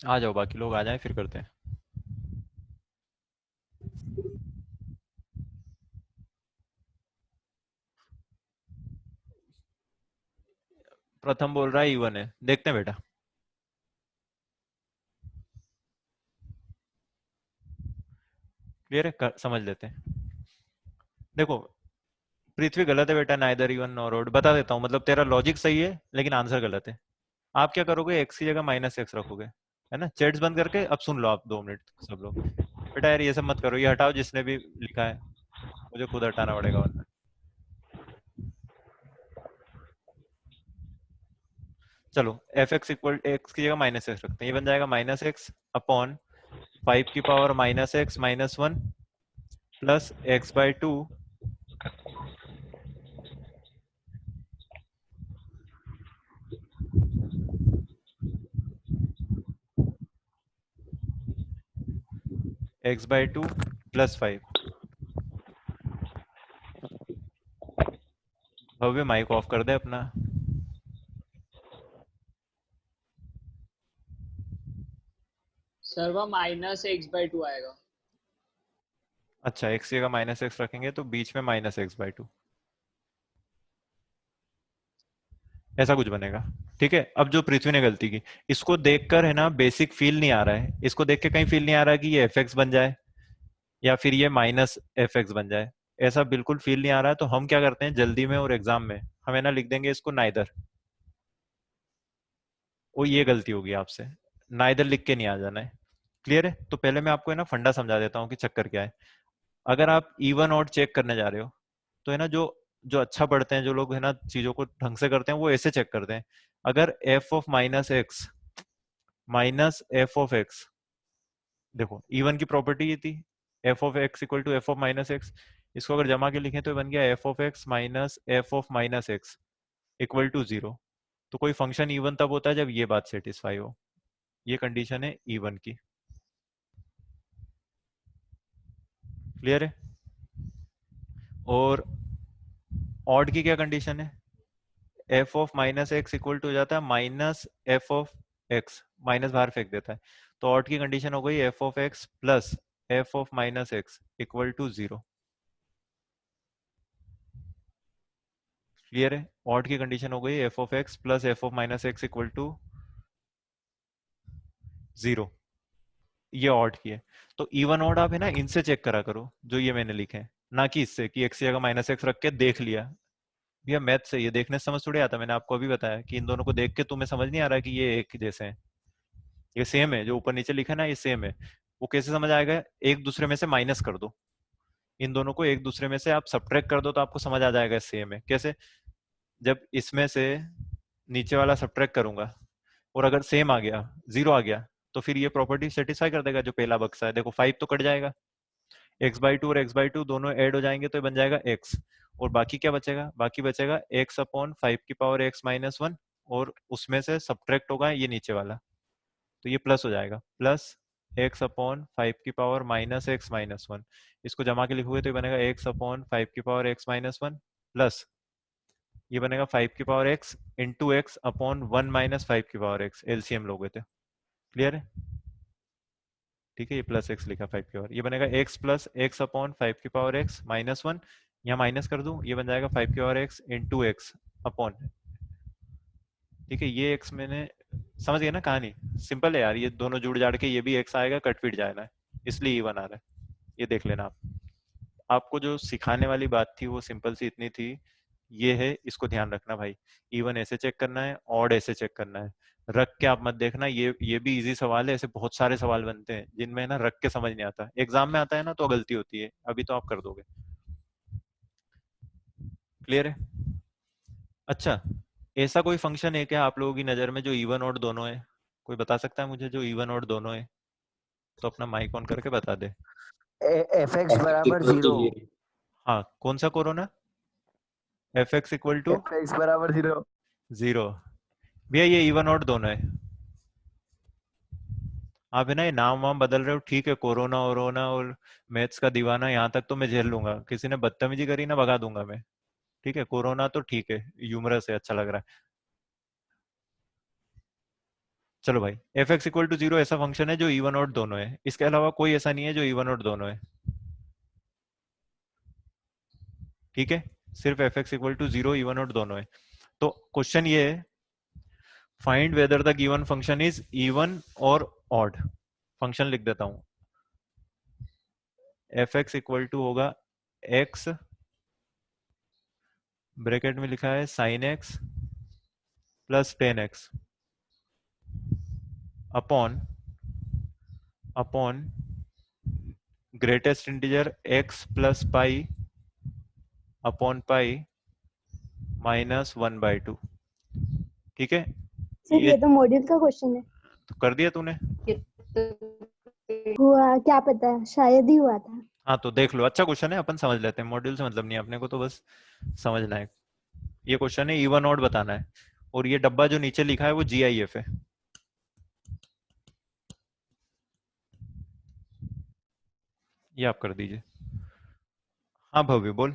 आ जाओ, बाकी लोग आ जाएं फिर करते हैं। प्रथम बोल रहा है इवन है, देखते हैं बेटा। क्लियर है, समझ लेते हैं। देखो, पृथ्वी गलत है बेटा, नाइदर इवन नॉर ऑड। बता देता हूँ, मतलब तेरा लॉजिक सही है लेकिन आंसर गलत है। आप क्या करोगे, एक्स की जगह माइनस एक्स रखोगे, है ना। चैट्स बंद करके अब सुन लो आप 2 मिनट सब लोग। बेटा यार ये सब मत करो, ये हटाओ जिसने भी लिखा है, मुझे खुद हटाना पड़ेगा वरना। चलो, एफ एक्स इक्वल एक्स की जगह माइनस एक्स रखते हैं, ये बन जाएगा माइनस एक्स अपॉन 5 की power minus x minus one plus x by two x by two plus 5। Bhavya mic off कर दे अपना। सर वह -x/2 आएगा। अच्छा, एक्स की जगह माइनस एक्स रखेंगे तो बीच में माइनस एक्स बाई टू, ऐसा कुछ बनेगा। ठीक है, अब जो पृथ्वी ने गलती की, इसको देखकर है ना बेसिक फील नहीं आ रहा है, इसको देख के कहीं फील नहीं आ रहा कि ये एफ एक्स बन जाए या फिर ये माइनस एफ एक्स बन जाए। ऐसा बिल्कुल फील नहीं आ रहा है, तो हम क्या करते हैं जल्दी में और एग्जाम में हम है ना लिख देंगे इसको नाइदर। वो ये गलती होगी आपसे, नाइदर लिख के नहीं आ जाना है। क्लियर है, तो पहले मैं आपको है ना फंडा समझा देता हूँ कि चक्कर क्या है। अगर आप इवन और चेक करने जा रहे हो, तो है ना जो जो अच्छा पढ़ते हैं, जो लोग है ना चीजों को ढंग से करते हैं, वो ऐसे चेक करते हैं। अगर f of minus x minus f of x, देखो इवन की प्रॉपर्टी ये थी, f of x equal to f of minus x. इसको अगर जमा के लिखें तो ये बन गया f of x minus f of minus x equal to zero. तो कोई फंक्शन इवन तब होता है जब ये बात सेटिस्फाई हो। ये कंडीशन है इवन की। क्लियर है। और ऑड की क्या कंडीशन है, f of minus x equal to हो जाता है minus f of x, minus बाहर फेंक देता है। तो ऑड की कंडीशन हो गई f of x plus f of minus x equal to zero. Clear है, ऑड की कंडीशन हो गई f of x plus f of minus x equal to zero. ये ऑड की है। तो इवन ऑड आप है ना इनसे चेक करा करो, जो ये मैंने लिखे हैं, ना कि इससे कि एक्स की जगह माइनस एक्स रख के देख लिया। भैया मैथ से ये देखने से समझ थोड़ी आता, मैंने आपको अभी बताया कि इन दोनों को देख के तुम्हें समझ नहीं आ रहा कि ये एक जैसे हैं। ये सेम है, जो ऊपर नीचे लिखा है ना ये सेम है। वो कैसे समझ आएगा, एक दूसरे में से माइनस कर दो, इन दोनों को एक दूसरे में से आप सब्ट्रैक्ट कर दो तो आपको समझ आ जाएगा सेम है कैसे। जब इसमें से नीचे वाला सब्ट्रैक्ट करूंगा और अगर सेम आ गया, जीरो आ गया, तो फिर ये प्रॉपर्टी सेटिस्फाई कर देगा जो पहला बक्सा है। देखो 5 तो कट जाएगा, एक्स बाई टू और एक्स बाई टू दोनों ऐड हो जाएंगे तो ये बन जाएगा एक्स। और बाकी क्या बचेगा, बाकी बचेगा एक्स अपॉन 5 की पावर एक्स माइनस वन, और उसमें से सब्ट्रैक्ट होगा ये नीचे वाला, तो ये प्लस हो जाएगा, प्लस एक्स अपॉन 5 की power minus x minus one. इसको जमा के लिखोगे तो ये बनेगा एक्स अपॉन 5 की power x minus one plus ये बनेगा 5 की power x into x upon 1 - 5 की पावर एक्स, एलसीएम लोगे तो। क्लियर है। ठीक है, ये प्लस एक्स लिखा 5 की पावर, ये बनेगा एक्स प्लस एक्स अपॉन 5 की पावर एक्स माइनस वन। यहाँ माइनस कर दूं, ये बन जाएगा 5 की power x into x upon. ठीक है, ये एक्स मैंने समझ गया ना कहानी, सिंपल है यार, ये दोनों जुड़ जाड़ के ये भी एक्स आएगा, कट पिट जाएगा, इसलिए इवन आ रहा है। ये देख लेना आप। आपको जो सिखाने वाली बात थी वो सिंपल सी इतनी थी, ये है, इसको ध्यान रखना भाई। इवन ऐसे चेक करना है, ऑड ऐसे चेक करना है, रख के आप मत देखना। ये भी इजी सवाल है, ऐसे बहुत सारे सवाल बनते हैं जिनमें ना रख के समझ नहीं आता, एग्जाम में आता है ना तो गलती होती है, अभी तो आप कर दोगे। क्लियर है। अच्छा, ऐसा कोई फंक्शन है क्या आप लोगों की नजर में जो इवन ऑड दोनों है, कोई बता सकता है मुझे जो इवन ऑड दोनों है, तो अपना माइक ऑन करके बता दे। एफ एक्स बराबर जीरो। हाँ, कौन सा corona, f x equal to f x बराबर जीरो। जीरो। भैया ये इवन ऑड दोनों है। आप है ना ये नाम वाम बदल रहे हो, ठीक है, कोरोना वोरोना और मैथ्स का दीवाना, यहाँ तक तो मैं झेल लूंगा, किसी ने बदतमीजी करी ना भगा दूंगा मैं। ठीक है, कोरोना तो ठीक है, यूमरस है, अच्छा लग रहा है। चलो भाई, एफ एक्स इक्वल टू 0 ऐसा फंक्शन है जो इवन और दोनों है, इसके अलावा कोई ऐसा नहीं है जो इवन और दोनों है। ठीक है, सिर्फ f x equal to 0 even और दोनों है। तो क्वेश्चन ये है, find whether the given function is even और ऑड। फंक्शन लिख देता हूं, एफ एक्स इक्वल टू होगा एक्स, ब्रैकेट में लिखा है sine x plus ten x upon upon greatest integer x plus pi upon pi minus 1/2। ठीक है, सर ये ये तो मॉड्यूल का क्वेश्चन है। तो कर दिया तूने। हुआ क्या पता, शायद ही हुआ था। हाँ तो देख लो, अच्छा क्वेश्चन है, अपन समझ लेते हैं, मॉड्यूल से मतलब नहीं है अपने को, तो बस समझना है। ये क्वेश्चन है इवन ऑड बताना है, और ये डब्बा जो नीचे लिखा है वो GIF है। ये आप कर दीजिए। हाँ भव्य बोल।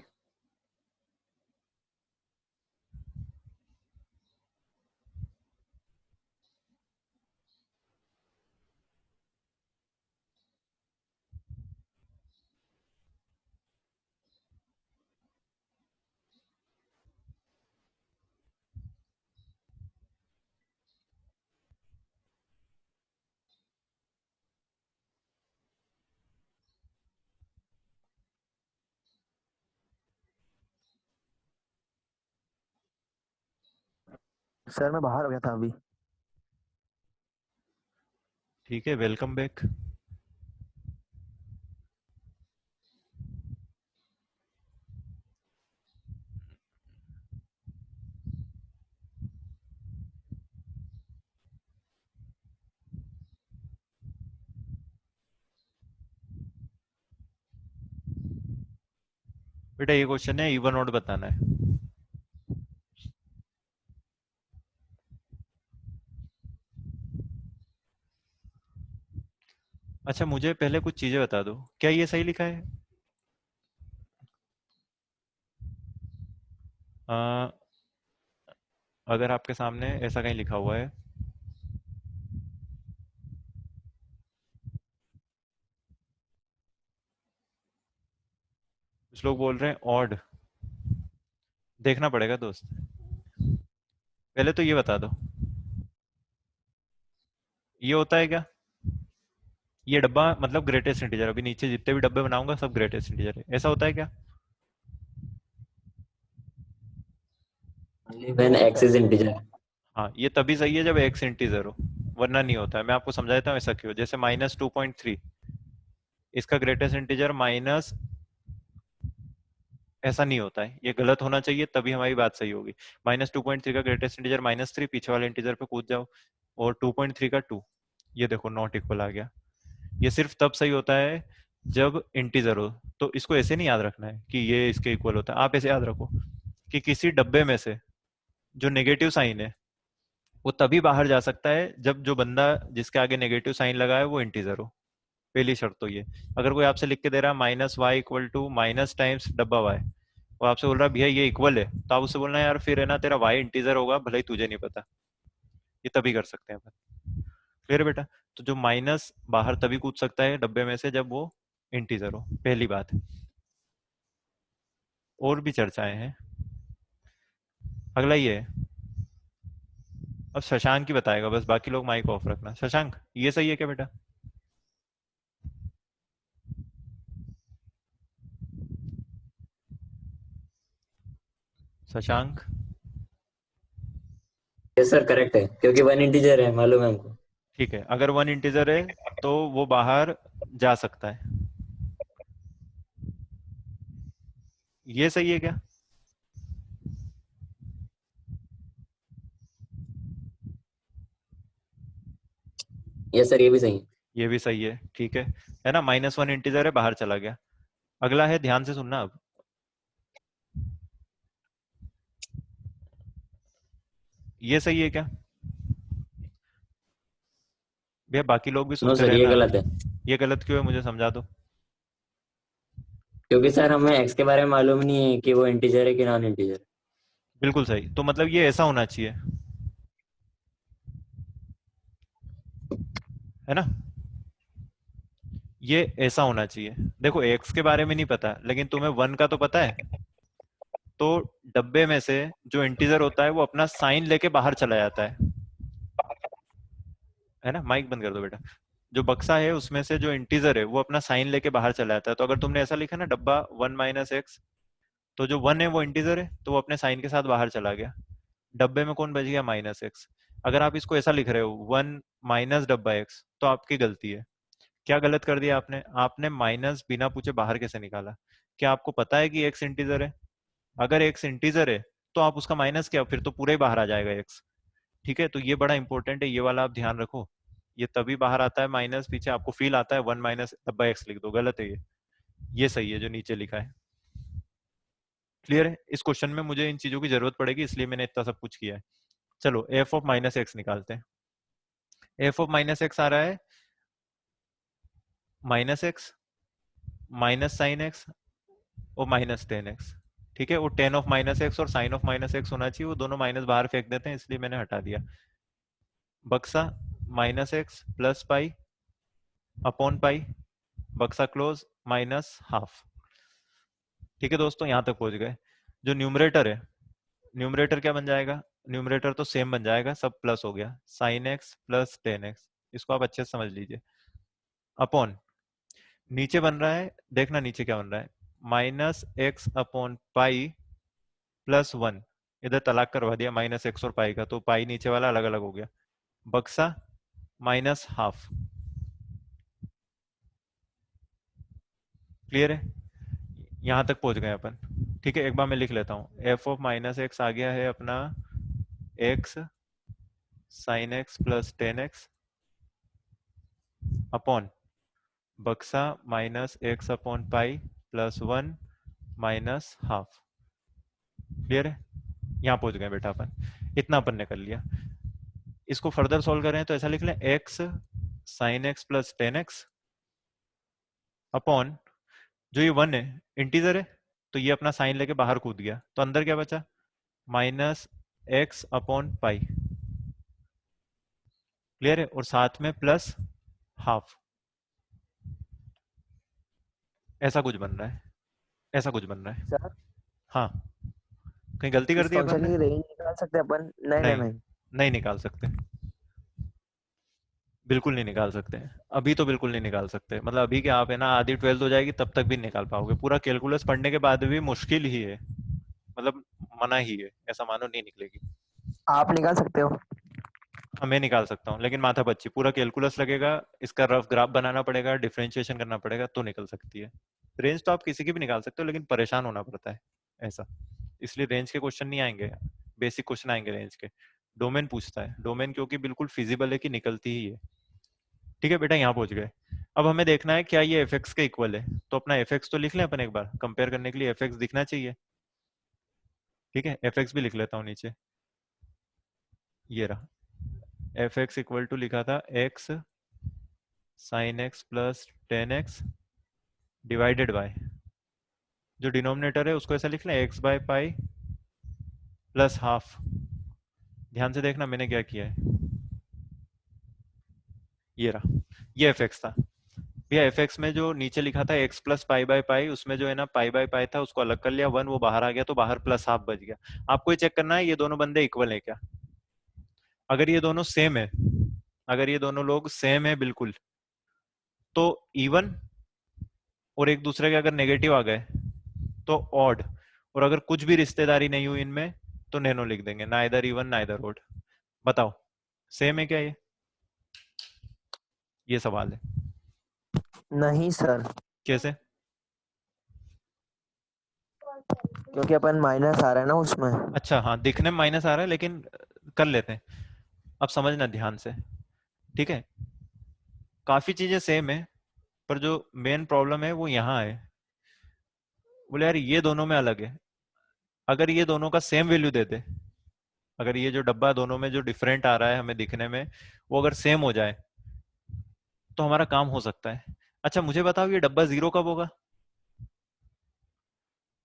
सर मैं बाहर हो गया था अभी। ठीक है, वेलकम बैक। बेटा ये क्वेश्चन है इवन ऑड बताना है। अच्छा मुझे पहले कुछ चीजें बता दो, क्या ये सही लिखा है? आ, अगर आपके सामने ऐसा कहीं लिखा हुआ है, कुछ लोग बोल रहे हैं ऑड, देखना पड़ेगा दोस्त। पहले तो ये बता दो, ये होता है क्या? ये डब्बा मतलब ग्रेटेस्ट इंटीजर, अभी नीचे जितने भी डब्बे बनाऊंगा सब ग्रेटेस्ट इंटीजर है, ऐसा होता है क्या? Only when x is integer. हाँ, ये तभी सही है जब एक्स इंटीजर हो, वरना नहीं होता है। मैं आपको समझा देता हूँ ऐसा क्यों। जैसे -2.3, इसका ग्रेटेस्ट इंटीजर माइनस, ऐसा नहीं होता है, ये गलत होना चाहिए तभी हमारी बात सही होगी। -2.3 का ग्रेटेस्ट इंटीजर -3, पीछे वाले इंटीजर पे कूद जाओ, और 2.3 का 2, ये देखो नॉट इक्वल आ गया। ये सिर्फ तब सही होता है जब इंटीजर हो। तो इसको ऐसे नहीं याद रखना है कि ये इसके इक्वल होता है, आप ऐसे याद रखो कि किसी डब्बे में से जो नेगेटिव साइन है वो तभी बाहर जा सकता है जब जो बंदा जिसके आगे नेगेटिव साइन लगा है वो इंटीजर हो। पहली शर्त तो ये। अगर कोई आपसे लिख के दे रहा है -y equal to minus times डब्बा y, वो आपसे बोल रहा है भैया ये इक्वल है, तो आप उससे बोलना है यार फिर है ना तेरा y इंटीजर होगा, भले ही तुझे नहीं पता। ये तभी कर सकते हैं अपन। क्लियर बेटा? तो जो माइनस बाहर तभी कूद सकता है डब्बे में से जब वो इंटीजर हो, पहली बात। और भी चर्चाएं हैं। अगला ये है, अब शशांक ही बताएगा बस, बाकी लोग माइक ऑफ रखना। शशांक ये सही है क्या बेटा? शशांक Yes sir, correct है क्योंकि वन इंटीजर है, मालूम है हमको। ठीक है, अगर वन इंटीजर है तो वो बाहर जा सकता है, ये सही है क्या? यस सर, ये भी सही है। ये भी सही है, ठीक है ना? -1 इंटीजर है, बाहर चला गया। अगला है, ध्यान से सुनना अब, ये सही है क्या भैया? बाकी लोग भी नो सुनते सर, ये रहना। गलत है ये गलत क्यों है, मुझे समझा दो। क्योंकि सर हमें एक्स के बारे में मालूम नहीं है कि वो इंटीजर है कि नॉन इंटीजर। बिल्कुल सही, तो मतलब ये ऐसा होना चाहिए, है ना। ये ऐसा होना चाहिए। देखो एक्स के बारे में नहीं पता लेकिन तुम्हें वन का तो पता है, तो डब्बे में से जो इंटीजर होता है वो अपना साइन लेके बाहर चला जाता है ना। माइक बंद कर दो बेटा। जो बक्सा है उसमें से जो इंटीजर है वो अपना साइन लेके बाहर चला जाता है। तो अगर तुमने ऐसा लिखा ना डब्बा वन माइनस एक्स, तो जो वन है वो इंटीजर है तो वो अपने साइन के साथ बाहर चला गया, डब्बे में कौन बच गया माइनस एक्स। अगर आप इसको ऐसा लिख रहे हो वन माइनस डब्बा एक्स, तो आपकी गलती है। क्या गलत कर दिया आपने? आपने माइनस बिना पूछे बाहर कैसे निकाला? क्या आपको पता है कि एक्स इंटीजर है? अगर एक्स इंटीजर है तो आप उसका माइनस क्या, फिर तो पूरा ही बाहर आ जाएगा एक्स। ठीक है, तो ये बड़ा इंपॉर्टेंट है, ये वाला आप ध्यान रखो। ये तभी बाहर आता है माइनस, पीछे आपको फील आता है वन माइनस डब्बा एक्स लिख दो, गलत है ये सही है जो नीचे लिखा है। क्लियर है? इस क्वेश्चन में मुझे इन चीजों की जरूरत पड़ेगी इसलिए मैंने इतना सब कुछ किया है। चलो एफ ऑफ माइनस एक्स निकालते हैं। एफ ऑफ माइनस एक्स आ रहा है minus x minus sine x और माइनस टेन एक्स। ठीक है, वो टेन ऑफ माइनस एक्स और साइन ऑफ माइनस एक्स होना चाहिए, वो दोनों माइनस बाहर फेंक देते हैं इसलिए मैंने हटा दिया। बक्सा minus x plus pi upon पाई, बक्सा क्लोज माइनस हाफ। ठीक है दोस्तों, यहां तक पहुंच गए। जो न्यूमरेटर है, न्यूमरेटर क्या बन जाएगा? न्यूमरेटर तो सेम बन जाएगा, सब प्लस हो गया, sine x plus ten x. इसको आप अच्छे से समझ लीजिए। अपॉन नीचे बन रहा है, देखना नीचे क्या बन रहा है, minus X upon pi plus one. इधर तलाक करवा दिया माइनस एक्स और पाई का, तो पाई नीचे वाला अलग अलग हो गया। बक्सा माइनस हाफ। क्लियर है? यहां तक पहुंच गए अपन। ठीक है, एक बार मैं लिख लेता हूं। एफ ऑफ माइनस एक्स आ गया है अपना X sine x plus ten x upon बक्सा minus X upon pi plus one minus half. Clear है? यहां पहुंच गए बेटा अपन, इतना अपन ने कर लिया। इसको फर्दर सॉल्व करें तो ऐसा लिख लें x sine x plus ten x upon, जो ये वन है इंटीजर है तो ये अपना साइन लेके बाहर कूद गया, तो अंदर क्या बचा, माइनस एक्स अपॉन पाई। क्लियर है? और साथ में प्लस हाफ। ऐसा कुछ बन रहा है, ऐसा कुछ बन रहा है। सर हाँ, कहीं गलती कर इस दी अपन फंक्शन ने? की रेंज निकाल सकते हैं अपन? नहीं नहीं नहीं, नहीं। नहीं निकाल सकते, बिल्कुल नहीं निकाल सकते। अभी तो बिल्कुल नहीं निकाल सकते, मतलब अभी क्या, आप है ना आधी ट्वेल्थ हो जाएगी तब तक भी नहीं निकाल पाओगे। पूरा कैलकुलस पढ़ने के बाद भी मुश्किल ही है, मतलब मना ही है, ऐसा मानो नहीं निकलेगी। आप निकाल सकते हो? हाँ मैं निकाल सकता हूँ, लेकिन माथा पच्ची पूरा कैलकुलस लगेगा, इसका रफ ग्राफ बनाना पड़ेगा, डिफरेंशिएशन करना पड़ेगा, तो निकल सकती है। रेंज तो आप किसी की भी निकाल सकते हो लेकिन परेशान होना पड़ता है ऐसा, इसलिए रेंज के क्वेश्चन नहीं आएंगे, बेसिक क्वेश्चन आएंगे रेंज के। डोमेन पूछता है, डोमेन क्योंकि बिल्कुल फिजिबल है कि निकलती ही है। ठीक है बेटा, यहाँ पहुंच गए। अब हमें देखना है क्या ये एफ एक्स के इक्वल है, तो अपना एफ एक्स तो लिख लें अपन एक बार, कंपेयर करने के लिए एफ एक्स दिखना चाहिए। ठीक है, एफ एक्स भी लिख लेता हूँ नीचे, ये रहा एफ एक्स इक्वल टू, लिखा था x sine x plus ten x divided by, जो डिनोमिनेटर है उसको ऐसा लिख लें x by pi plus half. ध्यान से देखना मैंने क्या किया है, ये रहा, ये एफ एक्स था भैया। एफ एक्स में जो नीचे लिखा था x plus pi by pi, उसमें जो है ना पाई बाय पाई था उसको अलग कर लिया, वन वो बाहर आ गया तो बाहर प्लस हाफ बच गया। आपको ये चेक करना है ये दोनों बंदे इक्वल है क्या। अगर ये दोनों सेम है, अगर ये दोनों लोग सेम है बिल्कुल, तो इवन, और एक दूसरे के अगर नेगेटिव आ गए तो ऑड, और अगर कुछ भी रिश्तेदारी नहीं हुई इनमें तो नैनो लिख देंगे, नाइदर इवन नाइदर ऑड। बताओ सेम है क्या ये सवाल है। नहीं सर, कैसे? क्योंकि अपन माइनस आ रहा है ना उसमें। अच्छा हाँ, दिखने में माइनस आ रहा है लेकिन कर लेते हैं। अब समझना ध्यान से, ठीक है, काफी चीजें सेम है पर जो मेन प्रॉब्लम है वो यहाँ है। बोले यार ये दोनों में अलग है, अगर ये दोनों का सेम वैल्यू दे दे, अगर ये जो डब्बा दोनों में जो डिफरेंट आ रहा है हमें दिखने में, वो अगर सेम हो जाए तो हमारा काम हो सकता है। अच्छा मुझे बताओ ये डब्बा जीरो कब होगा,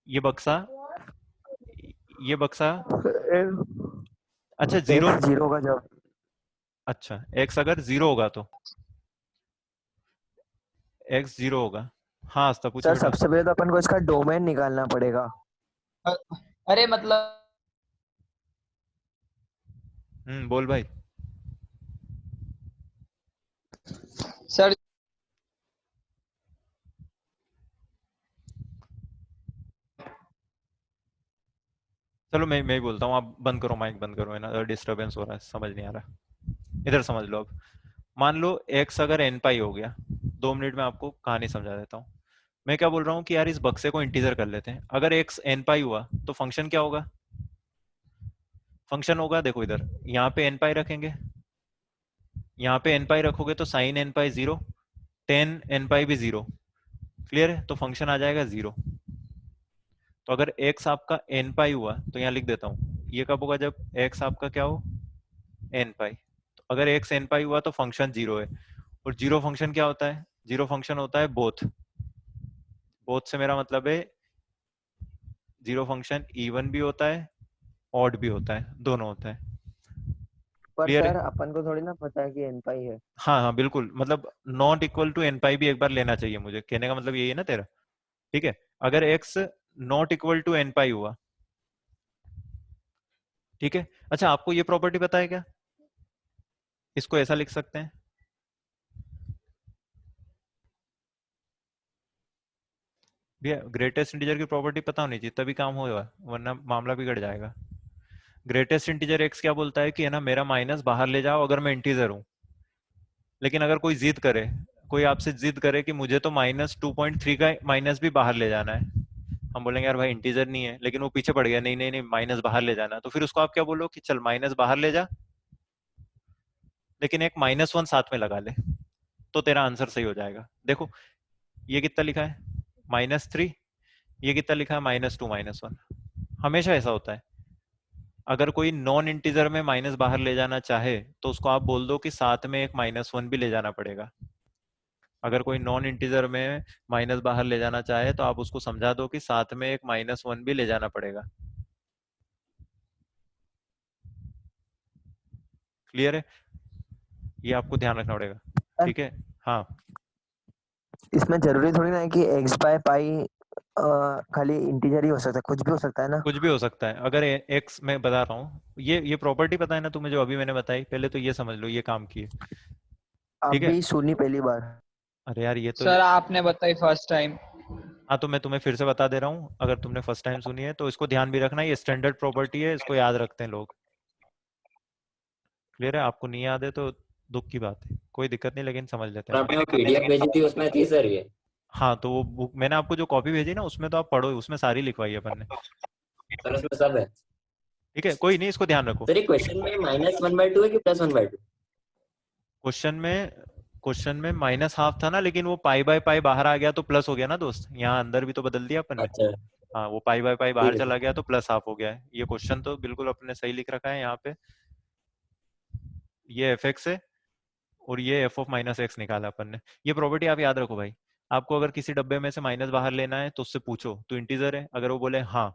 ये बक्सा, ये बक्सा, अच्छा जीरो, एक्स जीरो का जब अच्छा एक्स अगर जीरो होगा तो x 0 होगा। हाँ आस्था पूछो सर बेटा। सबसे पहले तो अपन को इसका डोमेन निकालना पड़ेगा। अरे मतलब बोल भाई। सर चलो मैं ही बोलता हूँ, आप बंद करो, माइक बंद करो, है ना, डिस्टरबेंस हो रहा है, समझ नहीं आ रहा। इधर समझ लो अब। मान लो x अगर n पाई हो गया, 2 मिनट में आपको कहानी समझा देता हूँ। मैं क्या बोल रहा हूँ कि यार इस बक्से को इंटीजर कर लेते हैं। अगर x n पाई हुआ तो फंक्शन क्या होगा? फंक्शन होगा, देखो इधर, यहाँ पे n पाई रखेंगे, यहाँ पे n पाई रखोगे तो साइन n पाई 0, टेन n पाई भी 0। क्लियर है? तो फंक्शन आ जाएगा 0। तो अगर x आपका n पाई हुआ तो यहाँ लिख देता हूँ, ये कब होगा? जब x आपका क्या हो, n पाई। तो अगर x n पाई हुआ तो फंक्शन 0 है। और जीरो फंक्शन क्या होता है? जीरो फंक्शन होता है बोथ। बोथ से मेरा मतलब है जीरो फंक्शन इवन भी होता है, ऑड भी होता है, दोनों होता है। पर क्लियर सर है? अपन को थोड़ी ना पता है कि एन पाई है। हाँ हाँ बिल्कुल, मतलब नॉट इक्वल टू एन पाई भी एक बार लेना चाहिए, मुझे कहने का मतलब यही है ना तेरा। ठीक है, अगर x not equal to N pi हुआ, ठीक है। अच्छा, आपको ये प्रॉपर्टी पता है क्या? इसको ऐसा लिख सकते हैं, भैया ग्रेटेस्ट इंटीजर की प्रॉपर्टी पता होनी चाहिए तभी काम होगा, वरना मामला बिगड़ जाएगा। ग्रेटेस्ट इंटीजर एक्स क्या बोलता है कि है ना, मेरा माइनस बाहर ले जाओ अगर मैं इंटीजर हूं। लेकिन अगर कोई जिद करे, कोई आपसे जिद करे कि मुझे तो -2.3 का माइनस भी बाहर ले जाना है, हम बोलेंगे यार भाई इंटीजर नहीं है, लेकिन वो पीछे पड़ गया, नहीं नहीं नहीं माइनस बाहर ले जाना, तो फिर उसको आप क्या बोलो कि चल माइनस बाहर ले जा, लेकिन एक -1 साथ में लगा ले, तो तेरा आंसर सही हो जाएगा। देखो ये कितना लिखा है, -3, ये कितना लिखा है, -2 -1। हमेशा ऐसा होता है, अगर कोई नॉन इंटीजर में माइनस बाहर ले जाना चाहे तो उसको आप बोल दो कि साथ में एक -1 भी ले जाना पड़ेगा। अगर कोई नॉन इंटीजर में माइनस बाहर ले जाना चाहे तो आप उसको समझा दो कि साथ में एक -1 भी ले जाना पड़ेगा। क्लियर है? ये आपको ध्यान रखना पड़ेगा। सर ठीक है। हाँ, इसमें जरूरी थोड़ी ना है कि एक्स बाय पाई खाली इंटीजर ही हो सकता है, कुछ भी हो सकता है ना। कुछ भी हो सकता है। अगर एक्स, मैं बता रहा हूँ, ये प्रॉपर्टी पता है ना तुम्हें जो अभी मैंने बताई, पहले तो ये समझ लो ये काम की है। ठीक आप है। भी सुनी पहली बार। अरे यार ये तो, सर आपने बताई फर्स्ट टाइम। हाँ तो मैं तुम्हें फिर से बता दे रहा हूँ, अगर तुमने फर्स्ट टाइम सुनी है तो इसको ध्यान भी रखना, ये स्टैंडर्ड प्रॉपर्टी है, इसको याद रखते हैं लोग। क्लियर है? आपको नहीं याद है तो दुख की बात है, कोई दिक्कत नहीं, लेकिन समझ लेते और हैं आपने अपन। वो पीडीएफ भेजी थी उसमें थी सर ये? हाँ तो वो बुक मैंने आपको जो कॉपी भेजी ना, उसमें तो आप पढ़ो, उसमें सारी लिखवाई है अपन ने। सर उसमें सब है? ठीक है, कोई नहीं, इसको ध्यान रखो। सर ये क्वेश्चन में -1/2 है कि +1/2? क्वेश्चन में माइनस हाफ था ना, लेकिन वो पाई बाय पाई बाहर आ गया तो प्लस हो गया ना दोस्त, यहाँ अंदर भी तो बदल दिया अपन ने। अच्छा हाँ, वो पाई बाय पाई ठीक बाहर है चला सर। गया तो प्लस हाफ हो गया है। ये क्वेश्चन तो बिल्कुल अपने सही लिख रखा है यहाँ पे। ये एफ एक्स है और ये एफ ऑफ माइनस एक्स निकाला अपन ने। ये प्रॉपर्टी आप याद रखो भाई। आपको अगर किसी डब्बे में से माइनस बाहर लेना है तो उससे पूछो तो इंटीजर है, अगर वो बोले हाँ,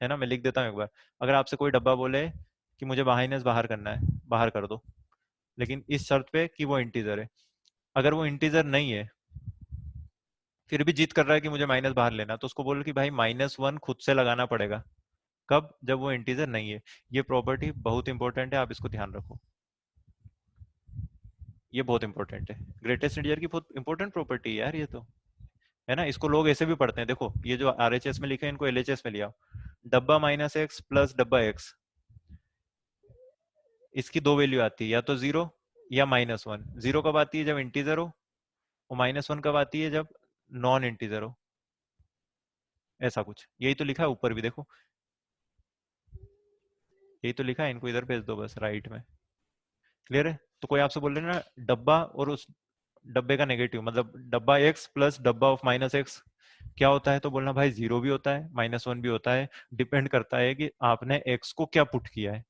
है ना, मैं लिख देता हूँ एक बार। अगर आपसे कोई डब्बा बोले कि मुझे माइनस बाहर करना है, बाहर कर दो, लेकिन इस शर्त पे कि वो इंटीजर है। अगर वो इंटीजर नहीं है, फिर भी जिद कर रहा है कि मुझे माइनस बाहर लेना, तो उसको बोलो कि भाई -1 खुद से लगाना पड़ेगा। कब? जब वो इंटीजर नहीं है। ये प्रॉपर्टी बहुत इंपॉर्टेंट है, आप इसको ध्यान रखो, ये बहुत इंपॉर्टेंट है। ग्रेटेस्ट इंटीजर की बहुत इंपॉर्टेंट प्रॉपर्टी है यार ये तो, है ना। इसको लोग ऐसे भी पढ़ते हैं, देखो ये जो आरएचएस में लिखे हैं इनको एलएचएस में लिया। डब्बा -x प्लस डब्बा x, इसकी दो वैल्यू आती है, या तो 0 या -1। 0 कब आती है? जब इंटीजर हो। और -1 कब आती है? जब नॉन इंटीजर हो। ऐसा कुछ, यही तो लिखा है ऊपर भी देखो, यही तो लिखा है, इनको इधर भेज दो बस राइट में। क्लियर है? तो कोई आपसे बोल रहे ना डब्बा और उस डब्बे का नेगेटिव, मतलब डब्बा x प्लस डब्बा ऑफ -x क्या होता है, तो बोलना भाई 0 भी होता है, -1 भी होता है। डिपेंड करता है कि आपने x को क्या पुट किया है।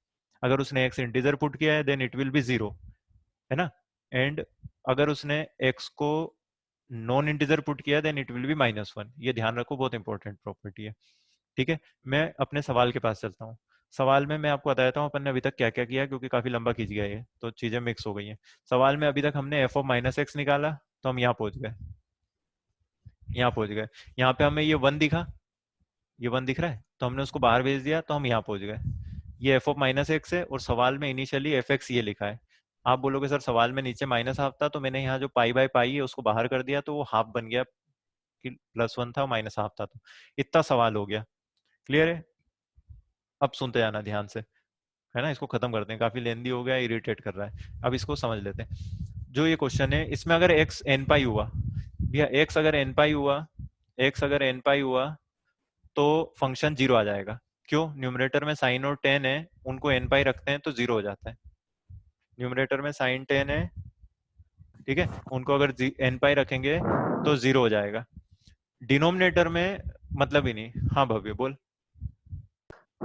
अगर उसने x इंटीजर पुट किया है देन इट विल बी 0, है ना। एंड अगर उसने x को नॉन इंटीजर पुट किया देन इट विल बी -1। ये ध्यान रखो, बहुत इंपॉर्टेंट प्रॉपर्टी है। ठीक है, मैं अपने सवाल के पास चलता हूँ। सवाल में मैं आपको बताता हूँ अपन ने अभी तक क्या क्या किया, क्योंकि काफी लंबा खींच गया ये, तो चीजें मिक्स हो गई हैं। सवाल में अभी तक हमने एफ ऑफ माइनस एक्स निकाला, तो हम यहाँ पहुंच गए। यहाँ पहुंच गए। यहाँ पे हमें ये 1 दिखा, ये 1 दिख रहा है, तो हमने उसको बाहर भेज दिया, तो हम यहाँ पहुंच गए। ये एफ ऑफ माइनस एक्स है, और सवाल में इनिशियली एफ एक्स ये लिखा है। आप बोलोगे सर सवाल में नीचे माइनस हाफ था, तो मैंने यहाँ जो पाई बाय पाई है उसको बाहर कर दिया, तो वो हाफ बन गया, कि +1 था माइनस हाफ था। तो इतना सवाल हो गया। क्लियर है? अब सुनते जाना ध्यान से, है ना। इसको खत्म करते हैं, काफी लेंदी हो गया, इरिटेट कर रहा है। अब इसको समझ लेते हैं। जो ये क्वेश्चन है, इसमें अगर x n पाई हुआ, भैया x अगर n पाई हुआ, x अगर n पाई हुआ, तो फंक्शन 0 आ जाएगा। क्यों? न्यूमरेटर में साइन और टेन है, उनको n पाई रखते हैं तो 0 हो जाता है। न्यूमरेटर में साइन टेन है, ठीक है, उनको अगर n पाई रखेंगे तो 0 हो जाएगा। डिनोमिनेटर में मतलब ही नहीं। हाँ भव्य बोल।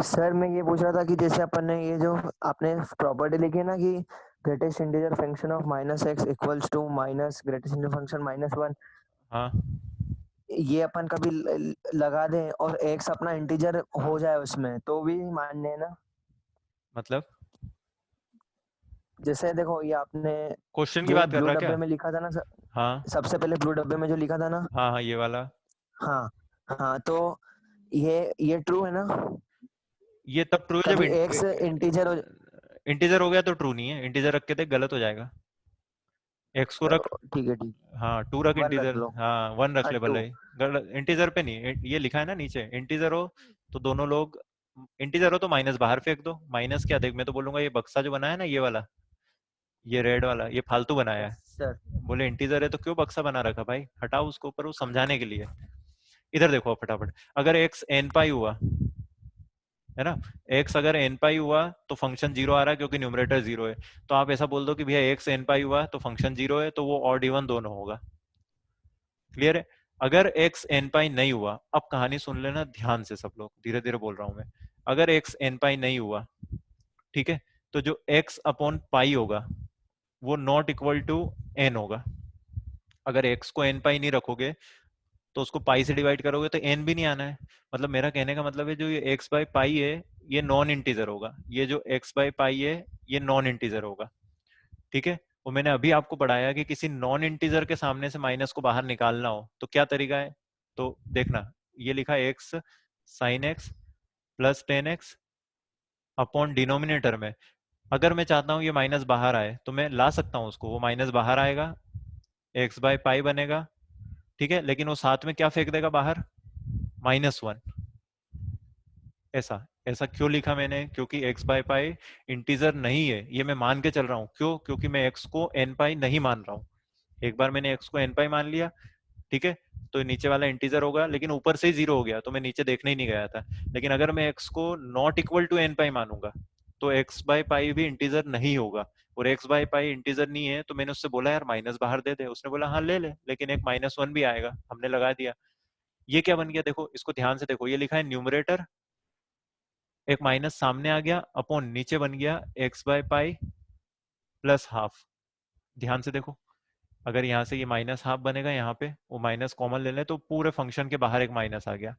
सर मैं ये पूछ रहा था कि जैसे अपन ने ये जो आपने प्रॉपर्टी लिखी है ना कि greatest integer function of minus x equals to minus greatest integer function -1, हाँ ये अपन कभी लगा दें और एक्स अपना इंटीजर हो जाए उसमें, तो भी मान्य है ना? मतलब जैसे देखो ये आपने क्वेश्चन की जो बात कर ब्लू रहा डब्बे क्या? में लिखा था ना सर, हाँ सबसे पहले ब्लू डब्बे में जो लिखा था ना, हाँ हाँ, ये वाला। हाँ हाँ, तो ये ट्रू है ना? ये तब ट्रू है जब कभी एक्स इंटीजर हो, इंटीजर हो गया तो ट्रू नहीं है। इंटीजर रख के देख, गलत हो जाएगा। एक्स को रख, ठीक है ठीक, हाँ 2 रख 1 रख इंटीजर, लो, हाँ 1 रख हाँ ले 2, भले ही। गलत इंटीजर पे नहीं, ये लिखा है ना नीचे, इंटीजर हो तो दोनों लोग, इंटीजर हो तो माइनस बाहर फेंक दो। माइनस क्या, देख मैं तो बोलूंगा ये बक्सा जो बनाया ना, ये वाला, ये रेड वाला, ये फालतू बनाया है। सर बोले इंटीजर है तो क्यों बक्सा बना रखा भाई, हटाओ उसको ऊपर, वो समझाने के लिए। इधर देखो फटाफट, अगर एक्स एन पाई हुआ, है ना, x अगर n पाई हुआ तो फंक्शन 0 आ रहा है, क्योंकि न्यूमरेटर 0 है। तो आप ऐसा बोल दो कि भैया x n पाई हुआ तो फंक्शन 0 है, तो वो ऑड इवन दोनों होगा। क्लियर है? अगर x n पाई नहीं हुआ, अब कहानी सुन लेना ध्यान से सब लोग, धीरे धीरे बोल रहा हूं मैं। अगर x n पाई नहीं हुआ, ठीक है, तो जो x अपॉन पाई होगा वो नॉट इक्वल टू n होगा। अगर x को n पाई नहीं रखोगे तो उसको पाई से डिवाइड करोगे तो n भी नहीं आना है। मतलब मेरा कहने का मतलब है, जो ये x बाई पाई है ये नॉन इंटीजर होगा, ये जो x बाई पाई है ये नॉन इंटीजर होगा। ठीक है, वो मैंने अभी आपको पढ़ाया कि किसी नॉन इंटीजर के सामने से माइनस को बाहर निकालना हो तो क्या तरीका है। तो देखना, ये लिखा है x sine x plus ten x upon denominator में। अगर मैं चाहता हूँ ये माइनस बाहर आए तो मैं ला सकता हूँ उसको, वो माइनस बाहर आएगा, x बाई पाई बनेगा, ठीक है, लेकिन वो साथ में क्या फेंक देगा बाहर, -1। ऐसा ऐसा क्यों लिखा मैंने, क्योंकि x बाई पाई इंटीजर नहीं है, ये मैं मान के चल रहा हूँ। क्यों? क्योंकि मैं x को n पाई नहीं मान रहा हूँ। एक बार मैंने x को n पाई मान लिया, ठीक है, तो नीचे वाला इंटीजर होगा, लेकिन ऊपर से ही 0 हो गया तो मैं नीचे देखने ही नहीं गया था। लेकिन अगर मैं x को नॉट इक्वल टू n पाई मानूंगा तो x बाई पाई भी इंटीजर नहीं होगा, और x बाई पाई इंटीजर नहीं है, तो मैंने उससे बोला यार माइनस बाहर दे दे, उसने बोला हाँ ले ले, लेकिन एक -1 भी आएगा, हमने लगा दिया। ये क्या बन गया, देखो इसको ध्यान से देखो, ये लिखा है न्यूमरेटर, एक माइनस सामने आ गया, अपॉन नीचे बन गया x by pi plus half. ध्यान से देखो, अगर यहाँ से ये माइनस हाफ बनेगा, यहाँ पे वो माइनस कॉमन ले लें तो पूरे फंक्शन के बाहर एक माइनस आ गया।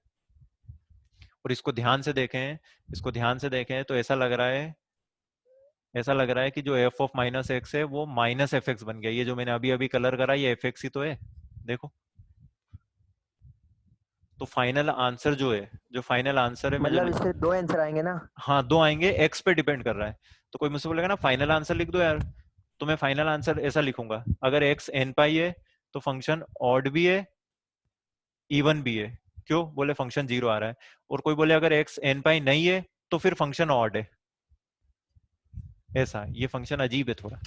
और इसको ध्यान से देखें, इसको ध्यान से देखें तो ऐसा लग रहा है, ऐसा लग रहा है कि जो एफ ऑफ माइनस एक्स है वो माइनस एफ एक्स बन गया। ये जो मैंने अभी अभी कलर करा ये एफ एक्स ही तो है, देखो। तो फाइनल आंसर जो है, जो फाइनल आंसर है मैं जो, मतलब इसके 2 आंसर आएंगे ना? हाँ 2 आएंगे, एक्स पे डिपेंड कर रहा है। तो कोई मुझसे बोलेगा ना फाइनल आंसर लिख दो यार, तो मैं फाइनल आंसर ऐसा लिखूंगा, अगर एक्स एन पाई है तो फंक्शन ऑड भी है इवन भी है। क्यों? बोले फंक्शन 0 आ रहा है। और कोई बोले अगर एक्स एन पाई नहीं है तो फिर फंक्शन ऑड है। ऐसा ये फंक्शन अजीब है थोड़ा,